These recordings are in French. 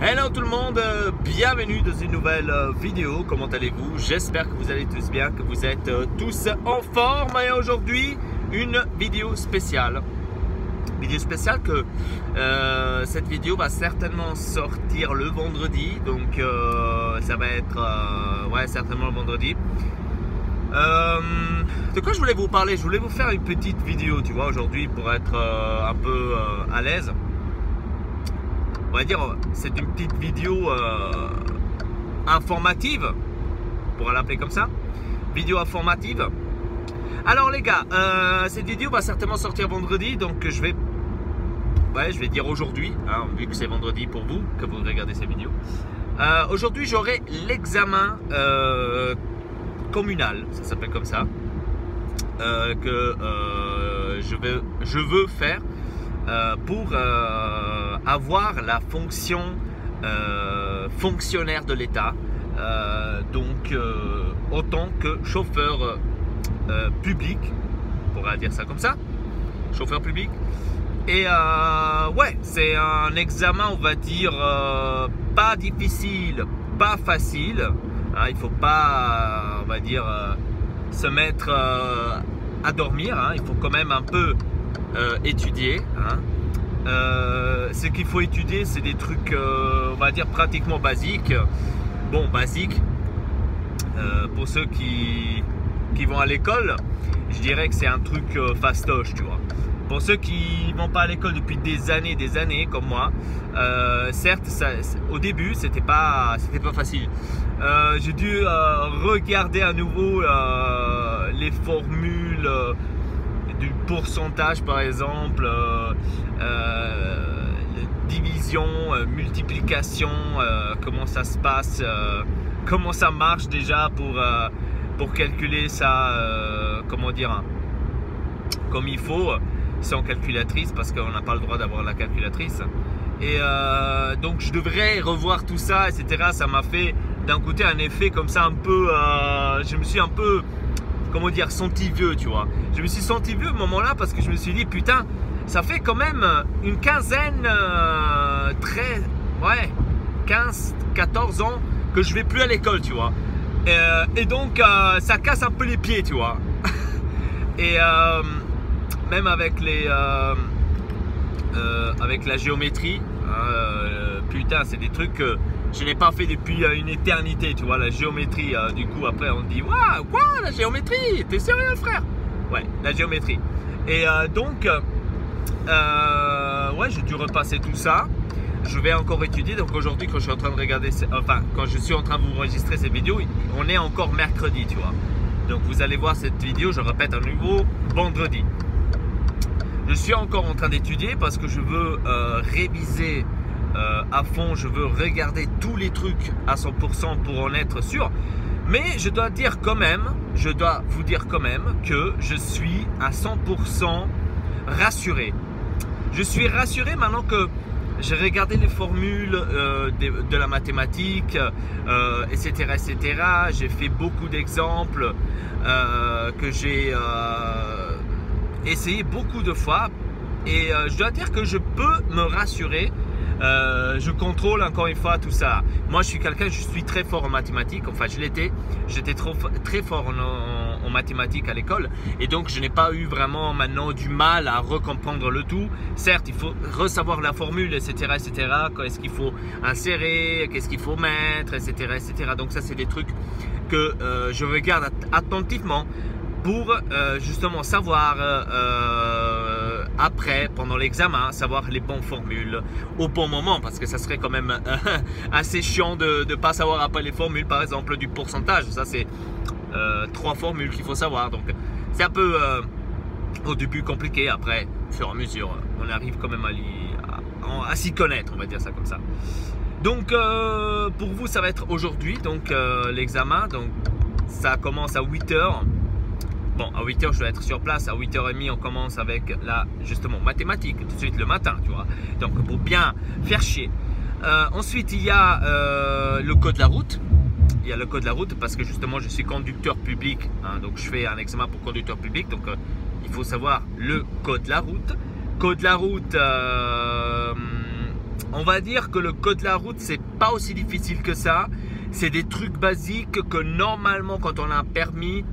Hello tout le monde, bienvenue dans une nouvelle vidéo. Comment allez-vous? J'espère que vous allez tous bien, que vous êtes tous en forme. Et aujourd'hui, une vidéo spéciale. Que cette vidéo va certainement sortir le vendredi. Donc ça va être certainement le vendredi. De quoi je voulais vous parler? Je voulais vous faire une petite vidéo, tu vois, aujourd'hui pour être un peu à l'aise. On va dire, c'est une petite vidéo informative, on pourra l'appeler comme ça, vidéo informative. Alors les gars, cette vidéo va certainement sortir vendredi, donc je vais dire aujourd'hui, hein, vu que c'est vendredi pour vous, que vous regardez cette vidéo. Aujourd'hui, j'aurai l'examen communal, ça s'appelle comme ça, que je veux faire. Pour avoir la fonction fonctionnaire de l'État, donc autant que chauffeur public, on pourrait dire ça comme ça, chauffeur public. Et ouais, c'est un examen, on va dire, pas difficile, pas facile, hein, il faut pas, on va dire, se mettre à dormir, hein, il faut quand même un peu étudier, hein. Ce qu'il faut étudier, c'est des trucs on va dire pratiquement basiques. Bon, basiques pour ceux qui vont à l'école, je dirais que c'est un truc fastoche, tu vois. Pour ceux qui vont pas à l'école depuis des années comme moi, certes au début c'était pas facile. J'ai dû regarder à nouveau les formules du pourcentage, par exemple, division, multiplication, comment ça se passe, comment ça marche déjà pour calculer ça, comment dire, comme il faut, sans calculatrice, parce qu'on n'a pas le droit d'avoir la calculatrice. Et donc je devrais revoir tout ça, etc. Ça m'a fait d'un côté un effet comme ça un peu, je me suis un peu, comment dire, senti vieux, tu vois. Je me suis senti vieux à ce moment-là parce que je me suis dit, putain, ça fait quand même une quinzaine, 15, 14 ans que je vais plus à l'école, tu vois. Et donc, ça casse un peu les pieds, tu vois. Et même avec avec la géométrie, putain, c'est des trucs que je n'ai pas fait depuis une éternité, tu vois, la géométrie. Du coup, après, on dit, waouh, quoi, la géométrie? T'es sérieux, frère? Ouais, la géométrie. Et donc, ouais, j'ai dû repasser tout ça. Je vais encore étudier. Donc aujourd'hui, quand je suis en train de regarder, quand je suis en train de vous enregistrer cette vidéo, on est encore mercredi, tu vois. Donc vous allez voir cette vidéo, je répète à nouveau, vendredi. Je suis encore en train d'étudier parce que je veux réviser à fond, je veux regarder tous les trucs à 100% pour en être sûr. Mais je dois dire quand même, je dois vous dire quand même que je suis à 100% rassuré. Je suis rassuré maintenant que j'ai regardé les formules de la mathématique, etc., etc. J'ai fait beaucoup d'exemples que j'ai essayé beaucoup de fois. Et je dois dire que je peux me rassurer. Je contrôle encore une fois tout ça. Moi je suis très fort en mathématiques, enfin je l'étais, j'étais très fort en mathématiques à l'école et donc je n'ai pas eu vraiment maintenant du mal à recomprendre le tout. Certes il faut ressavoir la formule, etc., etc., qu'est-ce qu'il faut insérer, qu'est-ce qu'il faut mettre, etc., etc. Donc ça c'est des trucs que je regarde attentivement pour justement savoir après, pendant l'examen, savoir les bonnes formules au bon moment, parce que ça serait quand même assez chiant de ne pas savoir après les formules, par exemple du pourcentage. Ça c'est 3 formules qu'il faut savoir, donc c'est un peu au début compliqué. Après, au fur et à mesure, on arrive quand même à s'y connaître, on va dire ça comme ça. Donc pour vous ça va être aujourd'hui, donc l'examen, donc ça commence à 8 h. Bon, à 8 h, je dois être sur place. À 8 h 30, on commence avec justement, mathématiques, tout de suite le matin, tu vois. Donc, pour bien faire chier. Ensuite, il y a le code de la route. Il y a le code de la route parce que justement, je suis conducteur public. Hein, donc, je fais un examen pour conducteur public. Donc, il faut savoir le code de la route. Code de la route, on va dire que le code de la route, c'est pas aussi difficile que ça. C'est des trucs basiques que normalement, quand on a un permis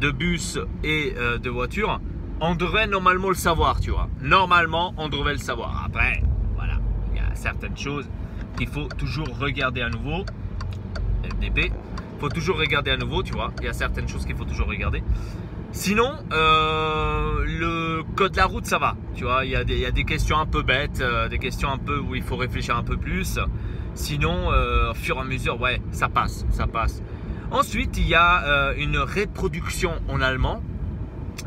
de bus et de voiture, on devrait normalement le savoir, tu vois. Normalement, on devrait le savoir. Après, voilà, il y a certaines choses qu'il faut toujours regarder à nouveau. FDP, il faut toujours regarder à nouveau, tu vois. Il y a certaines choses qu'il faut toujours regarder. Sinon, le code de la route, ça va. Tu vois, il y a des questions un peu bêtes, des questions un peu où il faut réfléchir un peu plus. Sinon, au fur et à mesure, ouais, ça passe, ça passe. Ensuite, il y a une reproduction en allemand.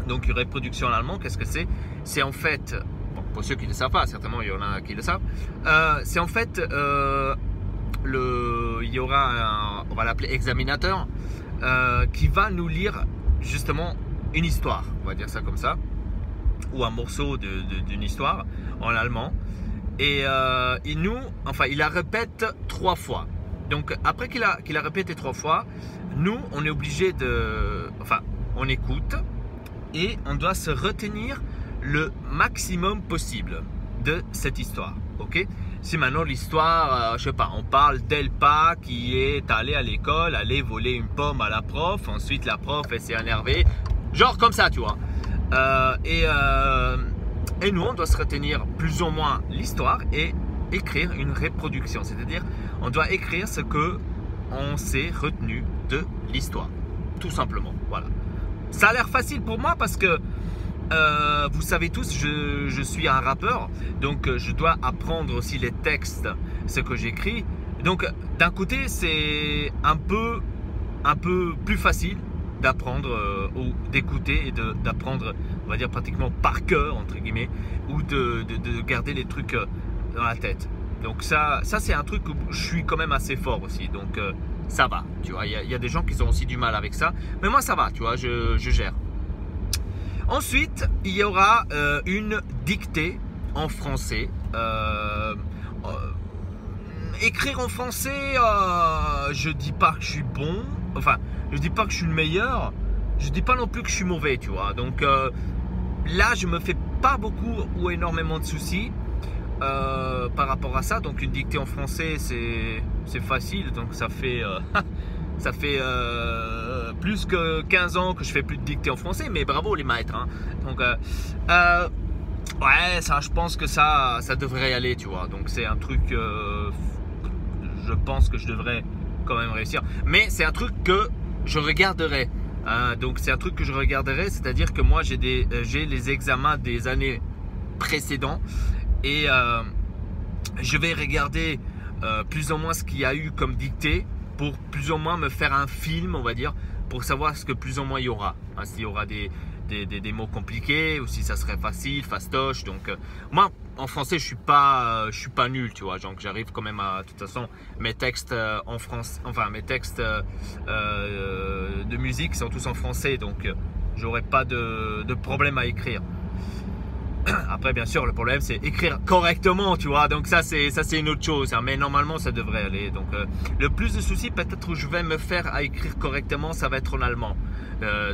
Donc, une reproduction en allemand, qu'est-ce que c'est? C'est en fait, bon, pour ceux qui ne le savent pas, certainement il y en a qui le savent, c'est en fait, il y aura on va l'appeler examinateur, qui va nous lire justement une histoire, on va dire ça comme ça, ou un morceau d'une histoire en allemand. Et il la répète 3 fois. Donc après qu'il a répété 3 fois, nous on est obligé on écoute et on doit se retenir le maximum possible de cette histoire. Ok? Si maintenant l'histoire, je sais pas, on parle d'Elpa qui est allé à l'école, allé voler une pomme à la prof, ensuite la prof elle s'est énervée, genre comme ça, tu vois. Et nous, on doit se retenir plus ou moins l'histoire et écrire une reproduction. C'est-à-dire, on doit écrire ce que on s'est retenu de l'histoire. Tout simplement, voilà. Ça a l'air facile pour moi parce que, vous savez tous, je suis un rappeur. Donc, je dois apprendre aussi les textes, ce que j'écris. Donc, d'un côté, c'est un peu plus facile d'apprendre ou d'écouter et d'apprendre, on va dire pratiquement par cœur entre guillemets, ou de garder les trucs dans la tête. Donc ça c'est un truc où je suis quand même assez fort aussi, donc ça va, tu vois. Il y a des gens qui ont aussi du mal avec ça, mais moi ça va, tu vois, je gère. Ensuite, il y aura une dictée en français. Écrire en français, je dis pas que je suis bon, enfin, je dis pas que je suis le meilleur, je dis pas non plus que je suis mauvais, tu vois. Donc là, je me fais pas beaucoup ou énormément de soucis par rapport à ça. Donc une dictée en français, c'est facile. Donc ça fait plus que 15 ans que je fais plus de dictée en français, mais bravo les maîtres, hein. Donc ouais, ça, je pense que ça devrait y aller, tu vois. Donc c'est un truc, je pense que je devrais quand même réussir. Mais c'est un truc que je regarderai. Donc c'est un truc que je regarderai, c'est-à-dire que moi j'ai les examens des années précédentes et je vais regarder plus ou moins ce qu'il y a eu comme dictée pour plus ou moins me faire un film, on va dire, pour savoir ce que plus ou moins il y aura. S'il y aura des mots compliqués ou si ça serait facile, fastoche. Donc moi en français je suis pas nul, tu vois. Donc j'arrive quand même à, de toute façon, mes textes en France, enfin mes textes de musique sont tous en français, donc j'aurai pas de problème à écrire. Après bien sûr le problème c'est écrire correctement, tu vois, donc ça c'est une autre chose, hein. Mais normalement ça devrait aller. Donc le plus de soucis peut-être où je vais me faire à écrire correctement, ça va être en allemand.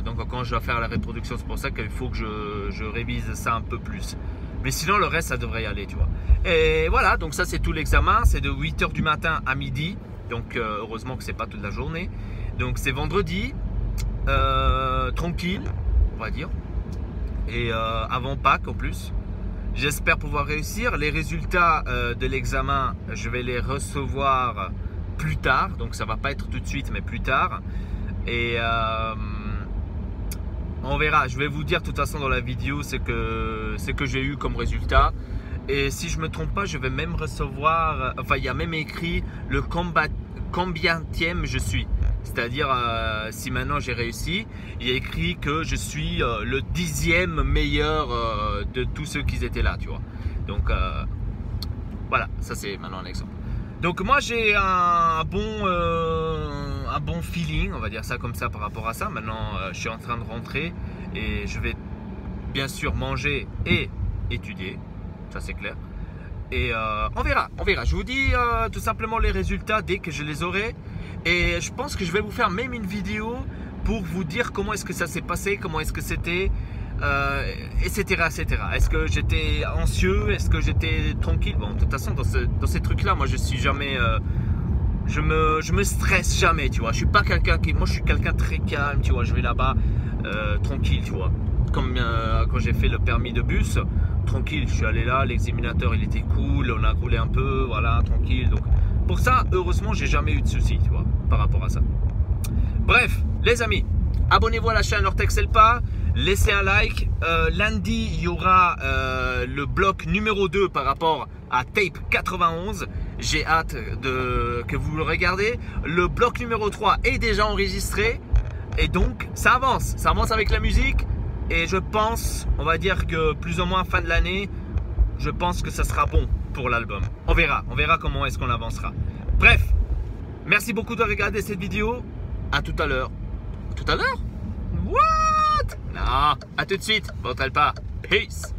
Donc quand je dois faire la reproduction, c'est pour ça qu'il faut que je révise ça un peu plus. Mais sinon le reste ça devrait y aller, tu vois. Et voilà, donc ça c'est tout l'examen, c'est de 8 h du matin à midi. Donc heureusement que c'est pas toute la journée. Donc c'est vendredi, tranquille on va dire. Et avant Pâques en plus. J'espère pouvoir réussir. Les résultats de l'examen, je vais les recevoir plus tard. Donc ça va pas être tout de suite, mais plus tard. Et on verra. Je vais vous dire de toute façon dans la vidéo ce que j'ai eu comme résultat. Et si je me trompe pas, je vais même recevoir, enfin il y a même écrit le combienième je suis. C'est-à-dire si maintenant j'ai réussi, il y a écrit que je suis le 10e meilleur de tous ceux qui étaient là, tu vois. Donc voilà, ça c'est maintenant un exemple. Donc moi j'ai un bon feeling, on va dire ça comme ça par rapport à ça. Maintenant je suis en train de rentrer et je vais bien sûr manger et étudier, ça c'est clair. Et on verra. Je vous dis tout simplement les résultats dès que je les aurai. Et je pense que je vais vous faire même une vidéo pour vous dire comment est-ce que ça s'est passé, comment est-ce que c'était. etc. etc. Est-ce que j'étais anxieux? Est-ce que j'étais tranquille? Bon, de toute façon, dans ces trucs-là, moi, je suis jamais... je me stresse jamais, tu vois. Je suis pas quelqu'un qui... Moi, je suis quelqu'un très calme, tu vois. Je vais là-bas tranquille, tu vois. Comme quand j'ai fait le permis de bus, tranquille, je suis allé là, l'examinateur, il était cool, on a roulé un peu, voilà, tranquille. Donc, pour ça, heureusement, j'ai jamais eu de soucis, tu vois, par rapport à ça. Bref, les amis, abonnez-vous à la chaîne Ortex Elpa, laissez un like. Lundi, il y aura le bloc numéro 2 par rapport à Tape 91. J'ai hâte que vous le regardez. Le bloc numéro 3 est déjà enregistré. Et donc, ça avance avec la musique. Et je pense, on va dire que plus ou moins fin de l'année, je pense que ça sera bon pour l'album. On verra comment est-ce qu'on avancera. Bref, merci beaucoup de regarder cette vidéo. À tout à l'heure. Tout à l'heure? What? Non, à tout de suite. Bon, pas. Peace.